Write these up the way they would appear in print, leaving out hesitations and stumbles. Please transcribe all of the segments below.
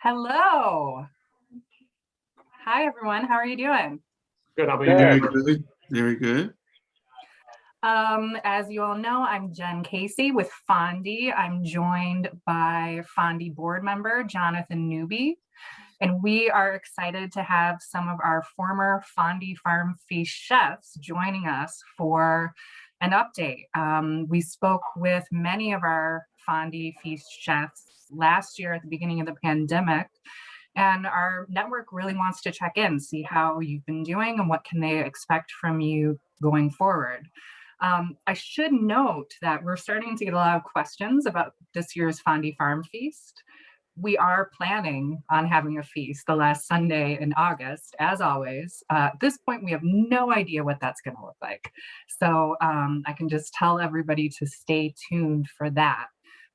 Hello. Hi, everyone. How are you doing? Good. How about you Very doing? good. Very good. As you all know, I'm Jen Casey with Fondy. I'm joined by Fondy board member, Jonathan Newby, and we are excited to have some of our former Fondy Farm Feast chefs joining us for an update. We spoke with many of our Fondy Feast chefs last year at the beginning of the pandemic, and our network really wants to check in, see how you've been doing and what can they expect from you going forward. I should note that we're starting to get a lot of questions about this year's Fondy Farm Feast. We are planning on having a feast the last Sunday in August, as always. At this point, we have no idea what that's going to look like. So I can just tell everybody to stay tuned for that.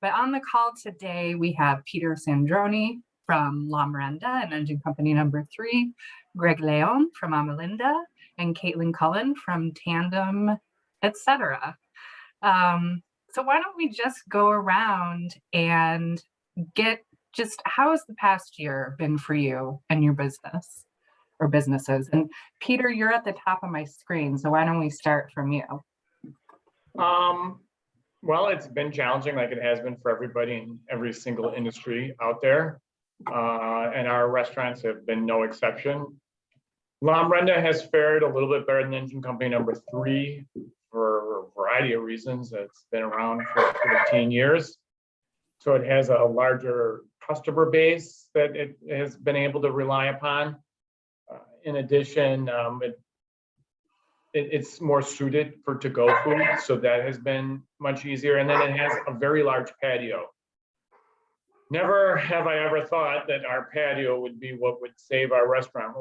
But on the call today, we have Peter Sandroni from La Merenda and Engine Company number 3, Greg Leon from Amilinda, and Caitlin Cullen from Tandem, etc. So why don't we just go around and get just how has the past year been for you and your business or businesses? And Peter, you're at the top of my screen, so why don't we start from you? Well, it's been challenging like it has been for everybody in every single industry out there. And our restaurants have been no exception. La Merenda has fared a little bit better than Engine Company number 3 for a variety of reasons. It's been around for 14 years. So it has a larger customer base that it has been able to rely upon. In addition, it's more suited for to-go food, so that has been much easier. And then it has a very large patio. Never have I ever thought that our patio would be what would save our restaurant.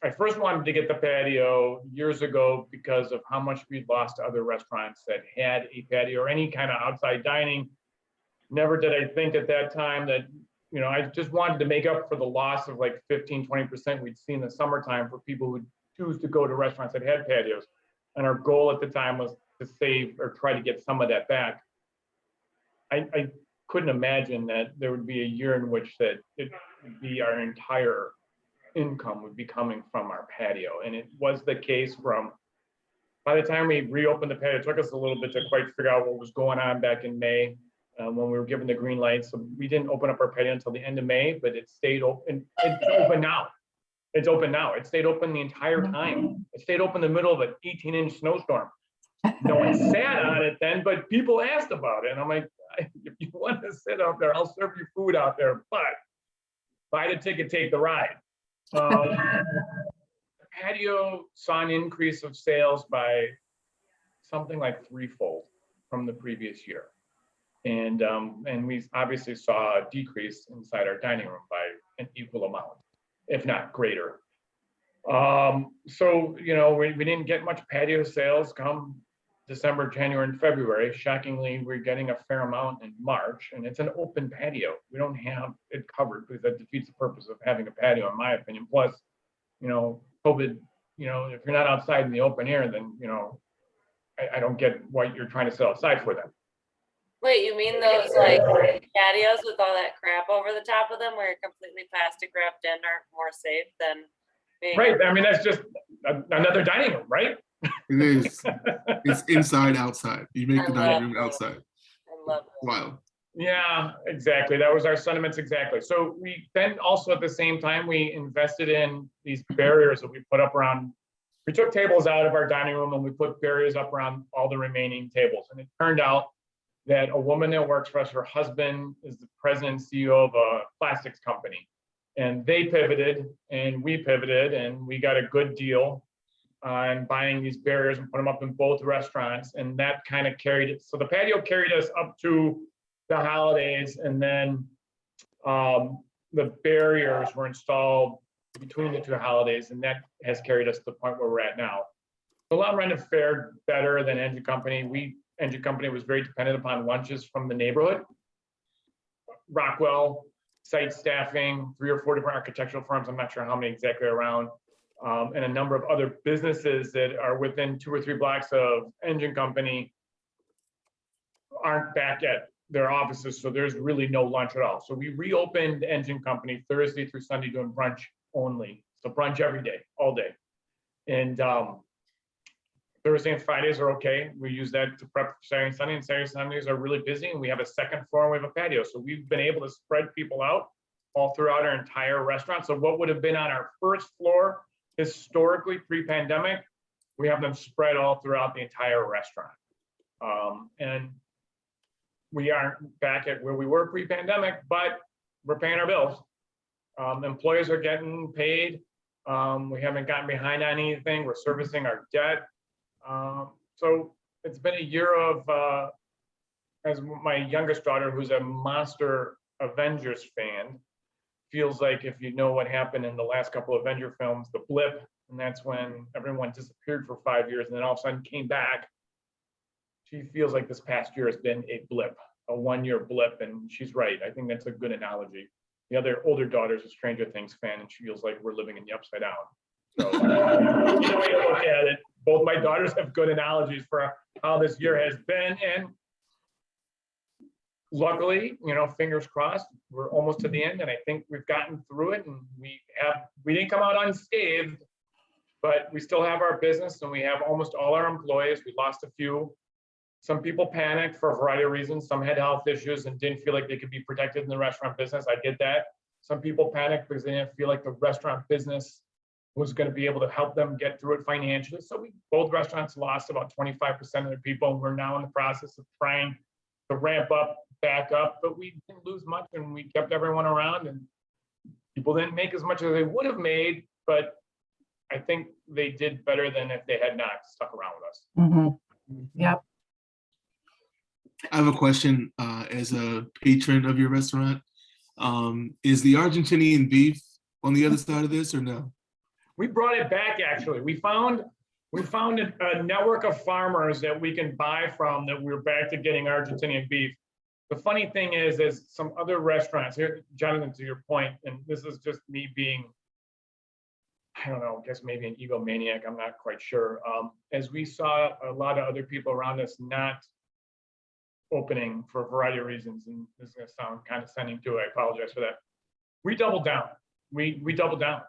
I first wanted to get the patio years ago because of how much we'd lost to other restaurants that had a patio or any kind of outside dining. Never did I think at that time that, I just wanted to make up for the loss of like 15-20% we'd see in the summertime for people who choose to go to restaurants that had patios. And our goal at the time was to save or try to get some of that back. I couldn't imagine that there would be a year in which that it would be our entire income would be coming from our patio. And it was the case by the time we reopened the patio, it took us a little bit to quite figure out what was going on back in May. When we were given the green light. So we didn't open up our patio until the end of May, but it stayed open. It's open now. It's open now. It stayed open the entire time. It stayed open in the middle of an 18-inch snowstorm. No one sat on it then, but people asked about it. And I'm like, if you want to sit out there, I'll serve you food out there, but buy the ticket, take the ride. The patio saw an increase of sales by something like threefold from the previous year. And we obviously saw a decrease inside our dining room by an equal amount, if not greater. So, we didn't get much patio sales come December, January, and February. Shockingly, we're getting a fair amount in March, and it's an open patio. We don't have it covered because that defeats the purpose of having a patio, in my opinion. Plus, COVID, if you're not outside in the open air, then, I don't get what you're trying to sit outside for then. Wait, you mean those like patios with all that crap over the top of them where you're completely plastic wrapped in are more safe than being right? I mean, that's just another dining room, right? It is. It's inside, outside. You make the dining room outside. I love it. Wow. Yeah, exactly. That was our sentiments exactly. So we then also at the same time, we invested in these barriers that we put up around, we took tables out of our dining room and we put barriers up around all the remaining tables. And it turned out that a woman that works for us, her husband is the president and CEO of a plastics company. And they pivoted and we pivoted and we got a good deal on buying these barriers and put them up in both restaurants. And that kind of carried it. So the patio carried us up to the holidays, and then the barriers were installed between the two holidays, and that has carried us to the point where we're at now. So La Merenda fared better than Engine Company. Engine Company was very dependent upon lunches from the neighborhood. Rockwell, site staffing, 3 or 4 different architectural firms, I'm not sure how many exactly around, and a number of other businesses that are within 2 or 3 blocks of Engine Company aren't back at their offices, so there's really no lunch at all. So we reopened the engine company Thursday through Sunday doing brunch only. So brunch every day, all day. And Thursday and Fridays are okay. We use that to prep for Saturday and Sunday, and Saturday and Sundays are really busy, and we have a second floor and we have a patio. So we've been able to spread people out all throughout our entire restaurant. So what would have been on our first floor historically pre-pandemic, we have them spread all throughout the entire restaurant. And we aren't back at where we were pre-pandemic, but we're paying our bills. Employees are getting paid. We haven't gotten behind on anything. We're servicing our debt. So it's been a year of, as my youngest daughter, who's a monster Avengers fan, feels like if you know what happened in the last couple of Avenger films, the blip, and that's when everyone disappeared for 5 years and then all of a sudden came back. She feels like this past year has been a blip, a 1 year blip, and she's right. I think that's a good analogy. The other older daughter's a Stranger Things fan, and she feels like we're living in the upside down. So either way you look at it, both my daughters have good analogies for how this year has been, and luckily, you know, fingers crossed, we're almost to the end, and I think we've gotten through it, and we didn't come out unscathed, but we still have our business, and we have almost all our employees. We lost a few. Some people panicked for a variety of reasons. Some had health issues and didn't feel like they could be protected in the restaurant business. I get that. Some people panicked because they didn't feel like the restaurant business was going to be able to help them get through it financially. So both restaurants lost about 25% of their people. And we're now in the process of trying to ramp up, back up, but we didn't lose much, and we kept everyone around, and people didn't make as much as they would have made, but I think they did better than if they had not stuck around with us. Mm-hmm. Yep. I have a question as a patron of your restaurant. Is the Argentinian beef on the other side of this or no? We brought it back, actually. We found a network of farmers that we can buy from that we're back to getting Argentinian beef. The funny thing is some other restaurants here, Jonathan, to your point, and this is just me being, I don't know, I guess maybe an egomaniac, I'm not quite sure. As we saw a lot of other people around us not opening for a variety of reasons, and this is gonna sound condescending too, I apologize for that. We doubled down. We doubled down.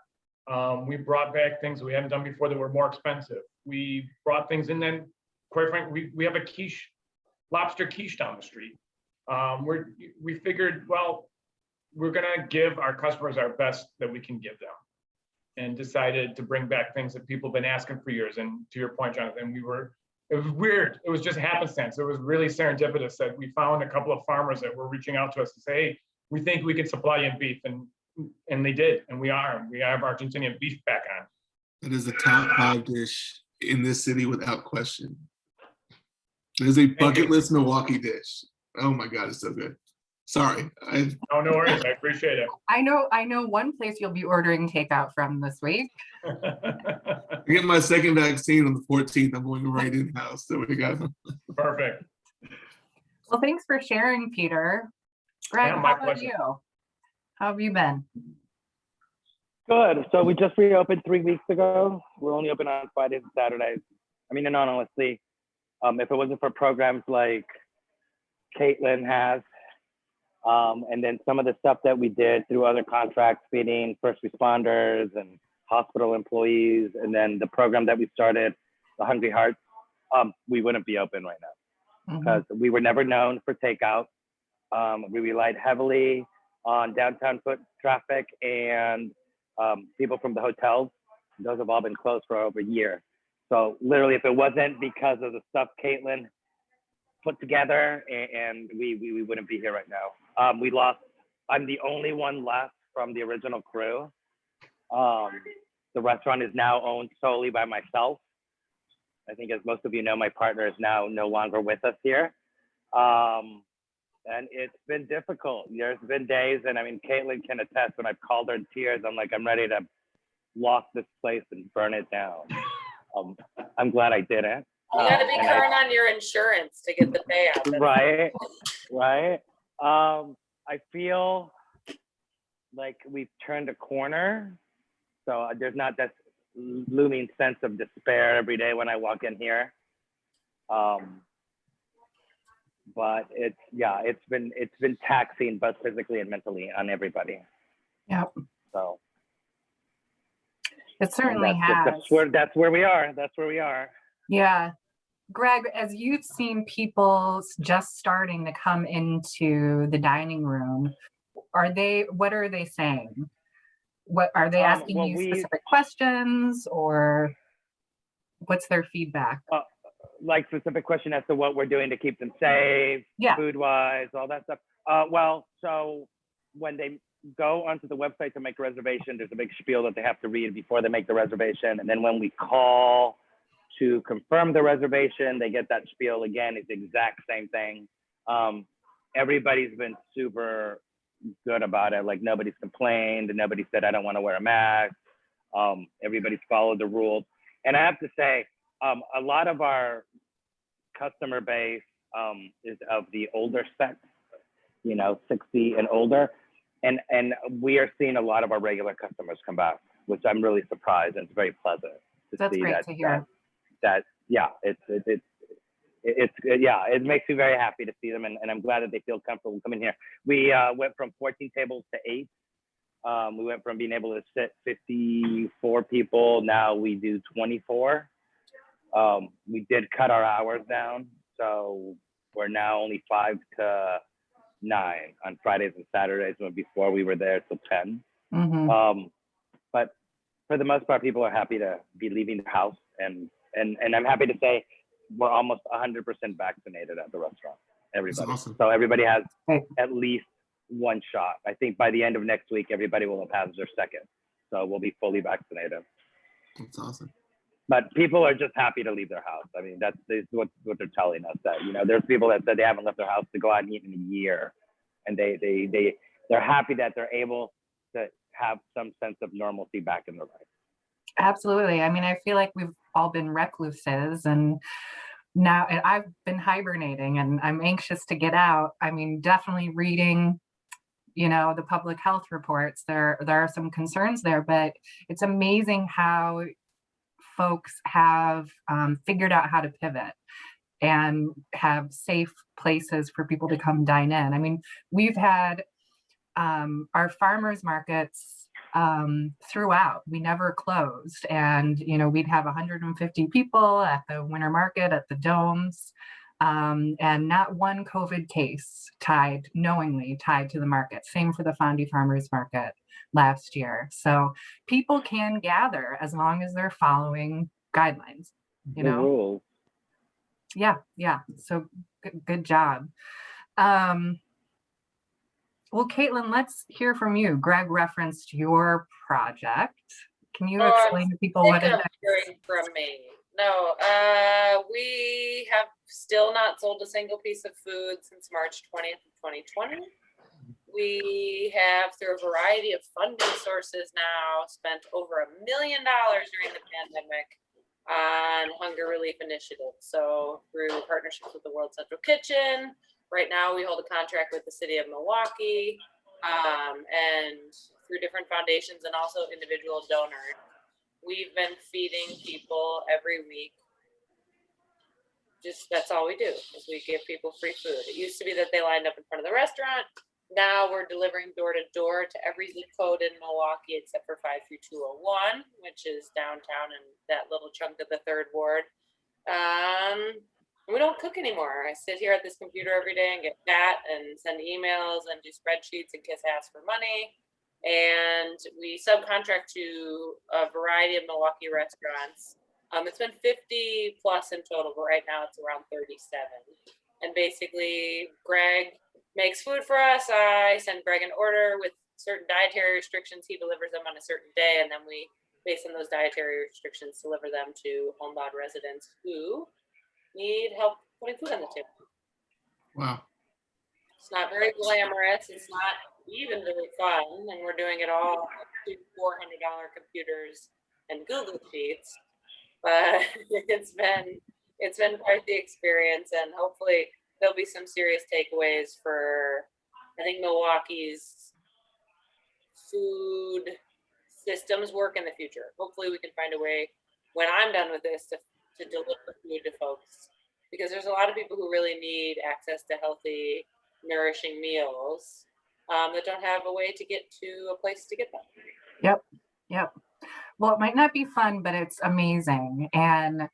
We brought back things we hadn't done before that were more expensive. We brought things in, then quite frankly, we have a quiche, lobster quiche down the street. We figured, well, we're gonna give our customers our best that we can give them, and decided to bring back things that people have been asking for years. And to your point, Jonathan, it was weird. It was just happenstance. It was really serendipitous that we found a couple of farmers that were reaching out to us to say, hey, we think we can supply you beef. And they did, and we have Argentinian beef back on. It is a top 5 dish in this city without question. It is a bucket list Milwaukee dish. Oh my God, it's so good. Sorry. No worries, I appreciate it. I know one place you'll be ordering takeout from this week. I get my second vaccine on the 14th. I'm going right in-house. There we go. Perfect. Well, thanks for sharing, Peter. Greg, Yeah, how my about pleasure. you? How have you been? Good. So we just reopened 3 weeks ago. We're only open on Fridays and Saturdays. I mean, and honestly, if it wasn't for programs like Caitlin has, and then some of the stuff that we did through other contracts, feeding first responders and hospital employees, and then the program that we started, the Hungry Hearts, we wouldn't be open right now because we were never known for takeout. We relied heavily on downtown foot traffic and people from the hotels. Those have all been closed for over a year. So literally, if it wasn't because of the stuff Caitlin put together, and we wouldn't be here right now. We lost, I'm the only one left from the original crew. The restaurant is now owned solely by myself. I think, as most of you know, my partner is now no longer with us here. And it's been difficult. There's been days, and I mean, Caitlin can attest, when I've called her in tears, I'm like, I'm ready to lock this place and burn it down. I'm glad I didn't. You gotta be current on your insurance to get the payout. Right. I feel like we've turned a corner. So there's not that looming sense of despair every day when I walk in here. but it's been taxing both physically and mentally on everybody. Yep, So it certainly and has. that's where we are. That's where we are. Yeah. Greg, as you've seen people just starting to come into the dining room, what are they saying? What are they asking Well, you specific questions, or what's their feedback? Like specific question as to what we're doing to keep them safe, Yeah. food wise, all that stuff. Well, so when they go onto the website to make a reservation, there's a big spiel that they have to read before they make the reservation. And then when we call to confirm the reservation, they get that spiel again. It's the exact same thing. Everybody's been super good about it. Like nobody's complained and nobody said, I don't want to wear a mask. Everybody's followed the rules. And I have to say, a lot of our customer base is of the older sex, 60 and older. And we are seeing a lot of our regular customers come back, which I'm really surprised, and it's very pleasant to That's see great to hear. It makes me very happy to see them, and I'm glad that they feel comfortable coming here. We went from 14 tables to 8. We went from being able to sit 54 people, now we do 24. We did cut our hours down, so we're now only 5 to 9 on Fridays and Saturdays, when before we were there till 10. Mm-hmm. But for the most part, people are happy to be leaving the house, and I'm happy to say we're almost 100% vaccinated at the restaurant. Everybody. Awesome. So everybody has Great. at least one shot. I think by the end of next week, everybody will have had their second. So we'll be fully vaccinated. That's awesome. But people are just happy to leave their house. I mean, that's what they're telling us, that, there's people that said they haven't left their house to go out and eat in a year. And they're happy that they're able to have some sense of normalcy back in their life. Absolutely. I mean, I feel like we've all been recluses, and now I've been hibernating, and I'm anxious to get out. I mean, definitely reading, the public health reports. There are some concerns there, but it's amazing how folks have figured out how to pivot and have safe places for people to come dine in. I mean, we've had our farmers markets throughout. We never closed, and we'd have 150 people at the winter market, at the domes, and not one COVID case knowingly tied to the market. Same for the Fondy Farmers Market last year. So people can gather as long as they're following guidelines. The rules. Yeah. So good job. Well, Caitlin, let's hear from you. Greg referenced your project. Can you explain to people what it is? Hearing from me. No, we have still not sold a single piece of food since March 20th of 2020. We have, through a variety of funding sources now, spent over $1 million during the pandemic on hunger relief initiatives. So through partnerships with the World Central Kitchen, right now we hold a contract with the city of Milwaukee, and through different foundations and also individual donors. We've been feeding people every week. That's all we do, is we give people free food. It used to be that they lined up in front of the restaurant. Now we're delivering door to door to every zip code in Milwaukee except for 53201, which is downtown and that little chunk of the 3rd ward. We don't cook anymore. I sit here at this computer every day and get fat and send emails and do spreadsheets and kiss ass for money. And we subcontract to a variety of Milwaukee restaurants. It's been 50 plus in total, but right now it's around 37. And basically, Greg makes food for us. I send Greg an order with certain dietary restrictions. He delivers them on a certain day, and then we, based on those dietary restrictions, deliver them to homebound residents who need help putting food on the table. Wow. It's not very glamorous. It's not even really fun, and we're doing it all to $400 computers and Google Sheets. But it's been quite the experience, and hopefully there'll be some serious takeaways for, I think, Milwaukee's food systems work in the future. Hopefully we can find a way when I'm done with this to deliver food to folks because there's a lot of people who really need access to healthy, nourishing meals that don't have a way to get to a place to get them. Yep. Well, it might not be fun, but it's amazing. And,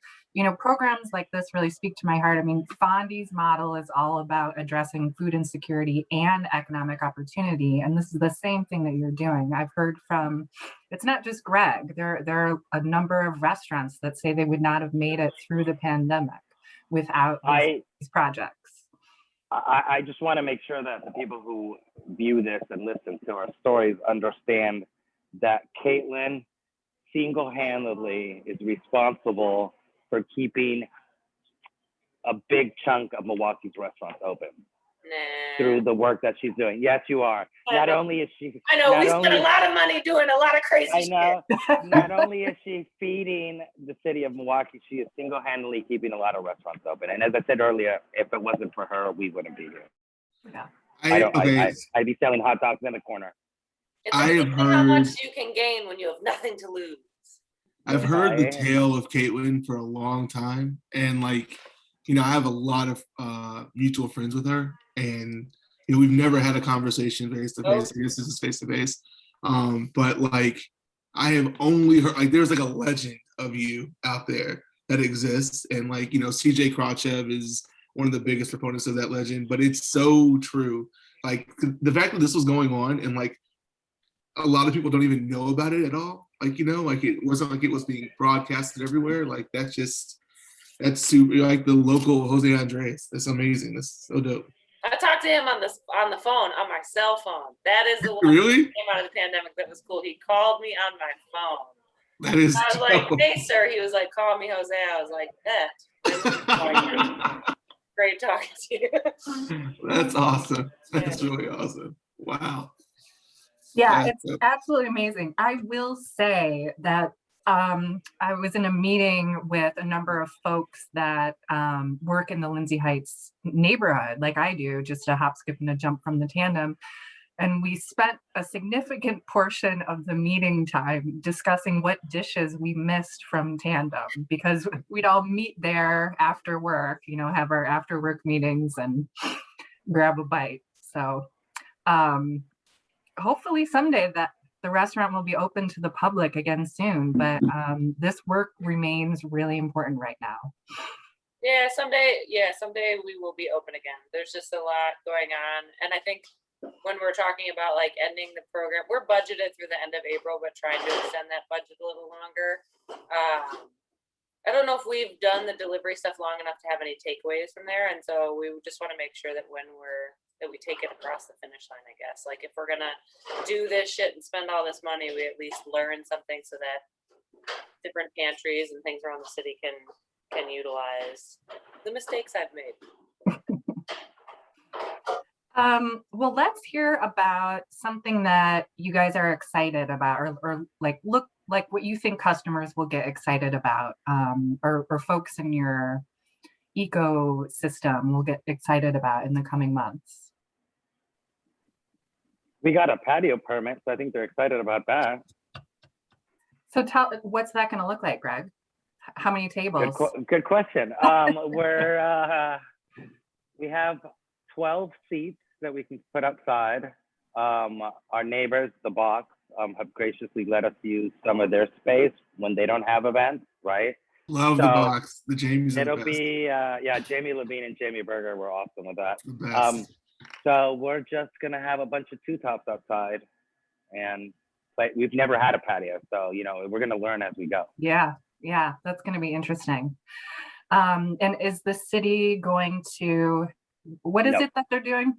programs like this really speak to my heart. I mean, Fondy's model is all about addressing food insecurity and economic opportunity. And this is the same thing that you're doing. I've heard from, it's not just Greg, there are a number of restaurants that say they would not have made it through the pandemic without these projects. I just want to make sure that the people who view this and listen to our stories understand that Caitlin single-handedly is responsible for keeping a big chunk of Milwaukee's restaurants open through the work that she's doing. Yes, you are. Not only is she, I know we spent a lot of money doing a lot of crazy I know. shit. Not only is she feeding the city of Milwaukee, she is single-handedly keeping a lot of restaurants open. And as I said earlier, if it wasn't for her, we wouldn't be here. Yeah. I'd be selling hot dogs in the corner. It's I have amazing how much heard- you can gain when you have nothing to lose. I've heard the tale of Caitlin for a long time, and I have a lot of mutual friends with her, and we've never had a conversation face to face. I guess this is face to face, but I have only heard there's a legend of you out there that exists, and CJ Krawchev is one of the biggest proponents of that legend, but it's so true. The fact that this was going on and a lot of people don't even know about it at all. It wasn't it was being broadcasted everywhere. That's super, the local Jose Andres. That's amazing. That's so dope. I talked to him on the phone, on my cell phone. That is the one Really? that came out of the pandemic that was cool. He called me on my phone. That is I was like, hey, sir. He was like, call me Jose. I was like, great talking to you. That's awesome. That's really awesome. Wow. Yeah, it's absolutely amazing. I will say that I was in a meeting with a number of folks that work in the Lindsay Heights neighborhood, like I do, just a hop, skip, and a jump from the Tandem. And we spent a significant portion of the meeting time discussing what dishes we missed from Tandem, because we'd all meet there after work, have our after work meetings and grab a bite. So hopefully someday that the restaurant will be open to the public again soon, but this work remains really important right now. Yeah, someday we will be open again. There's just a lot going on. And I think when we're talking about ending the program, we're budgeted through the end of April, but trying to extend that budget a little longer. I don't know if we've done the delivery stuff long enough to have any takeaways from there. And so we just want to make sure that that we take it across the finish line, I guess. If we're gonna do this shit and spend all this money, we at least learn something so that different pantries and things around the city can utilize the mistakes I've made. Well, let's hear about something that you guys are excited about, or look like what you think customers will get excited about, or folks in your ecosystem will get excited about in the coming months. We got a patio permit, so I think they're excited about that. So what's that going to look like, Greg? How many tables? Good question. We have 12 seats that we can put outside. Our neighbors, the Box, have graciously let us use some of their space when they don't have events, right? Love the Box. The Jamie's it'll the best. be Jamie Levine and Jamie Berger were awesome with that. The best. So we're just gonna have a bunch of two tops outside, but we've never had a patio, so we're gonna learn as we go. Yeah, that's gonna be interesting. And is the city going to? What is it that they're doing?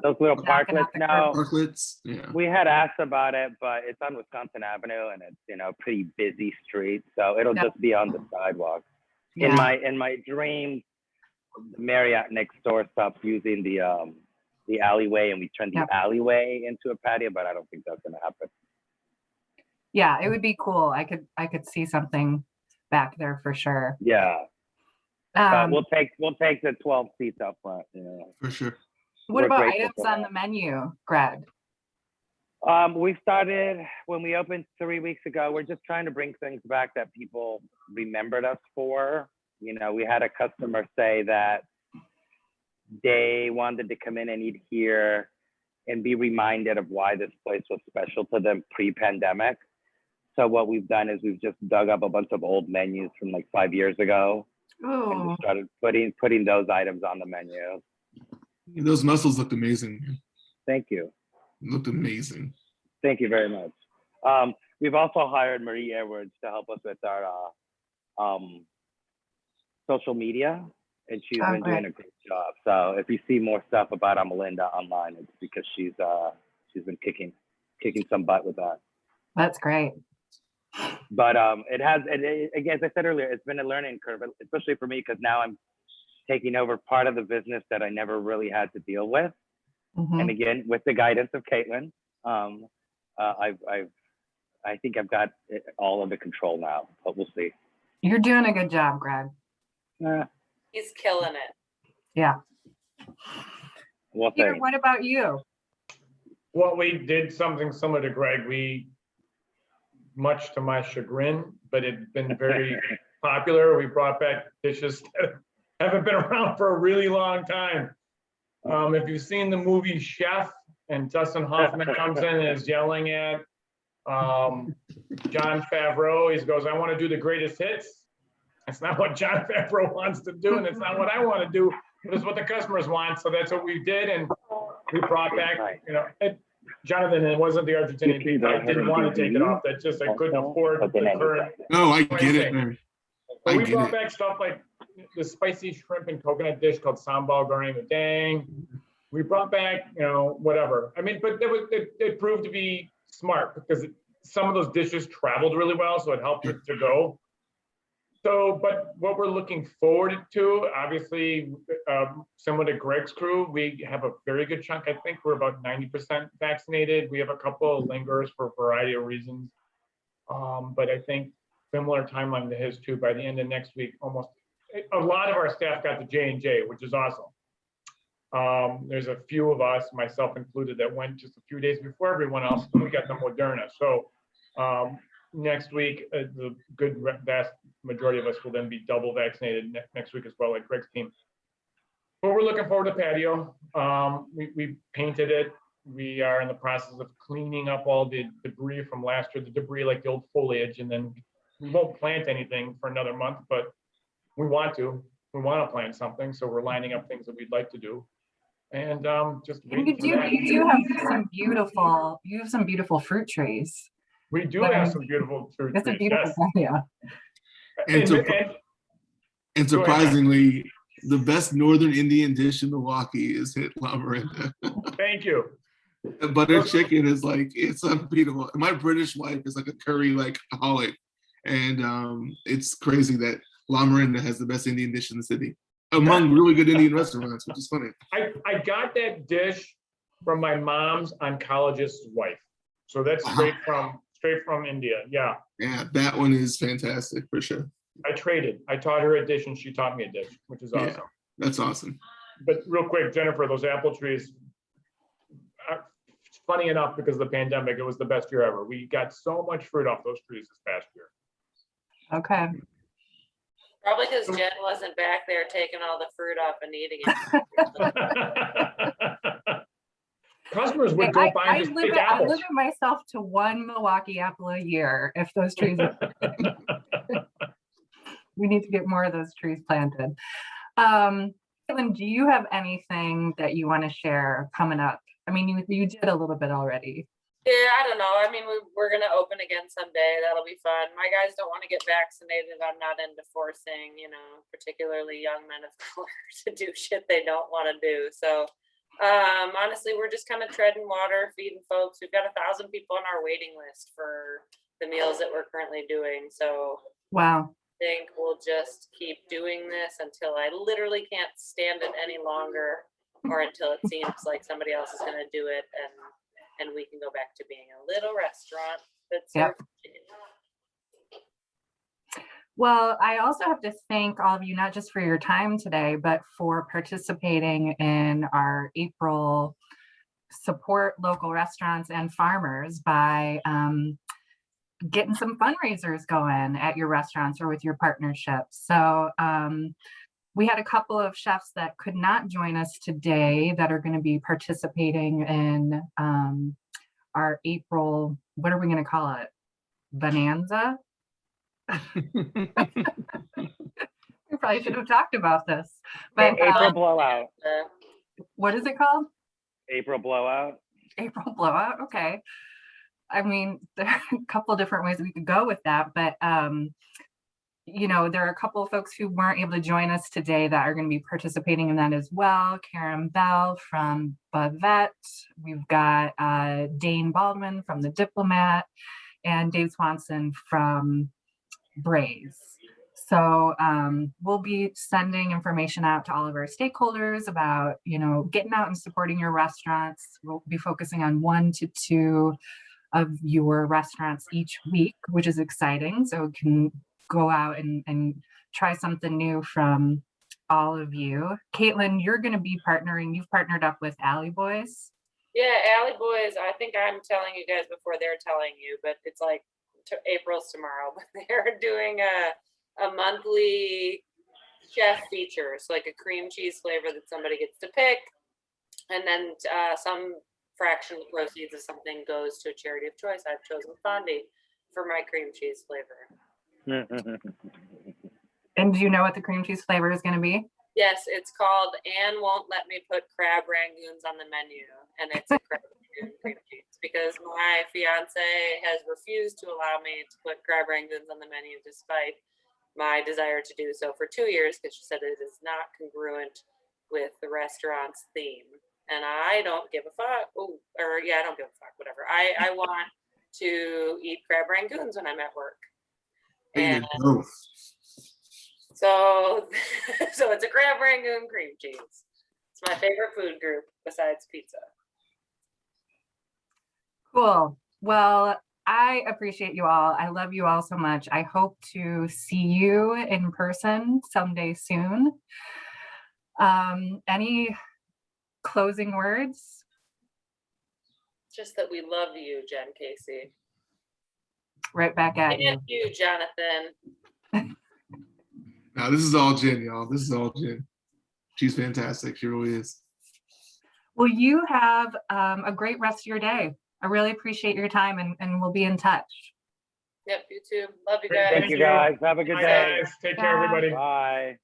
Those little parklets. No, parklets. Yeah. We had asked about it, but it's on Wisconsin Avenue, and it's a pretty busy street, so it'll just be on the sidewalk. Yeah. In my dreams, Marriott next door stopped using the alleyway, and we turned the alleyway into a patio, but I don't think that's gonna happen. Yeah, it would be cool. I could see something back there for sure. Yeah. We'll take the 12 seats up front. For sure. What about items on the menu, Greg? We started when we opened 3 weeks ago. We're just trying to bring things back that people remembered us for. You know, we had a customer say that they wanted to come in and eat here and be reminded of why this place was special to them pre-pandemic. So what we've done is we've just dug up a bunch of old menus from like 5 years ago and Oh, just started putting those items on the menu. Those mussels looked amazing. Thank you. Looked amazing. Thank you very much. We've also hired Marie Edwards to help us with our social media, and she's been doing a great job. So if you see more stuff about Amilinda online, it's because she's been kicking some butt with that. that's great. But again, as I said earlier, it's been a learning curve, especially for me, because now I'm taking over part of the business that I never really had to deal with. Mhm. And again, with the guidance of Caitlin, I think I've got it all under control now, but we'll see. You're doing a good job, Greg. He's killing it. Yeah. Well, Peter, thanks. what about you? Well, we did something similar to Greg. Much to my chagrin, but it's been very popular. We brought back dishes that haven't been around for a really long time. If you've seen the movie Chef and Dustin Hoffman comes in and is yelling at John Favreau, he goes, "I want to do the greatest hits." It's not what John Favreau wants to do, and it's not what I want to do, but it's what the customers want. So that's what we did, and we brought back, Jonathan, it wasn't the Argentine Beef. I didn't want to take it off. That's just I couldn't afford the current. No, I get it, man. But I we get brought it. back stuff like the spicy shrimp and coconut dish called sambal goreng udang. We brought back, whatever. I mean, but it proved to be smart because some of those dishes traveled really well, so it helped with to go. So, but what we're looking forward to, obviously, similar to Greg's crew, we have a very good chunk. I think we're about 90% vaccinated. We have a couple of lingers for a variety of reasons. But I think similar timeline to his too. By the end of next week, almost a lot of our staff got the J&J, which is awesome. There's a few of us, myself included, that went just a few days before everyone else, and we got the Moderna. So next week, the vast majority of us will then be double vaccinated next week as well, like Greg's team. But we're looking forward to Patio. We painted it. We are in the process of cleaning up all the debris from last year, the debris like the old foliage, and then we won't plant anything for another month, but we want to plant something. So we're lining up things that we'd like to do. And just You do have some beautiful fruit trees. We do have some beautiful fruit It's a trees, beautiful yes. patio. And surprisingly, the best Northern Indian dish in Milwaukee is hit La Merenda. Thank you. The butter chicken is like, it's unbeatable. My British wife is like a curry holic. And it's crazy that La Merenda has the best Indian dish in the city among really good Indian restaurants, which is funny. I got that dish from my mom's oncologist's wife. So that's straight from India. Yeah. Yeah, that one is fantastic for sure. I traded. I taught her a dish and she taught me a dish, which is awesome. Yeah, that's awesome. But real quick, Jennifer, those apple trees, funny enough, because of the pandemic, it was the best year ever. We got so much fruit off those trees this past year. Okay. Probably because Jen wasn't back there taking all the fruit off and eating it. Customers would go by and just pick I apples. limit myself to one Milwaukee apple a year if those trees are we need to get more of those trees planted. Caitlin, do you have anything that you want to share coming up? I mean, you did a little bit already. Yeah, I don't know. I mean, we're going to open again someday. That'll be fun. My guys don't want to get vaccinated. I'm not into forcing, particularly young men of color to do shit they don't want to do. So honestly, we're just kind of treading water, feeding folks. We've got 1,000 people on our waiting list for the meals that we're currently doing. So Wow. I think we'll just keep doing this until I literally can't stand it any longer, or until it seems like somebody else is going to do it, and we can go back to being a little restaurant that serves chicken. Well, I also have to thank all of you, not just for your time today, but for participating in our April support local restaurants and farmers by getting some fundraisers going at your restaurants or with your partnerships. So we had a couple of chefs that could not join us today that are going to be participating in our April, what are we going to call it? Bonanza? We probably should have talked about this. But April blowout. what is it called? April blowout. April blowout. Okay. I mean, there are a couple different ways we could go with that, but you know, there are a couple of folks who weren't able to join us today that are going to be participating in that as well. Karen Bell from Bavette. We've got Dane Baldwin from the Diplomat and Dave Swanson from Braise. So we'll be sending information out to all of our stakeholders about, you know, getting out and supporting your restaurants. We'll be focusing on 1 to 2 of your restaurants each week, which is exciting. So we can go out and try something new from all of you. Caitlin, you're going to be partnering. You've partnered up with Alley Boys. Yeah, Alley Boys, I think I'm telling you guys before they're telling you, but it's like April's tomorrow, but they're doing a monthly chef feature. So like a cream cheese flavor that somebody gets to pick. And then some fraction of the proceeds of something goes to a charity of choice. I've chosen Fondy for my cream cheese flavor. And do you know what the cream cheese flavor is going to be? Yes, it's called Anne Won't Let Me Put Crab Rangoons on the Menu. And it's a crab rangoon cream cheese because my fiance has refused to allow me to put crab rangoons on the menu despite my desire to do so for 2 years because she said it is not congruent with the restaurant's theme. And I don't give a fuck. I don't give a fuck, whatever. I want to eat crab rangoons when I'm at work. And so it's a crab rangoon cream cheese. It's my favorite food group besides pizza. Cool. Well, I appreciate you all. I love you all so much. I hope to see you in person someday soon. Any closing words? Just that we love you, Jen Casey. Right back at you. And you, Jonathan. No, this is all Jen, y'all. This is all Jen. She's fantastic. She really is. Well, you have a great rest of your day. I really appreciate your time and we'll be in touch. Yep, you too. Love you Great, guys. Thank you guys. Have a good Bye, day. guys. Take care, everybody. Bye.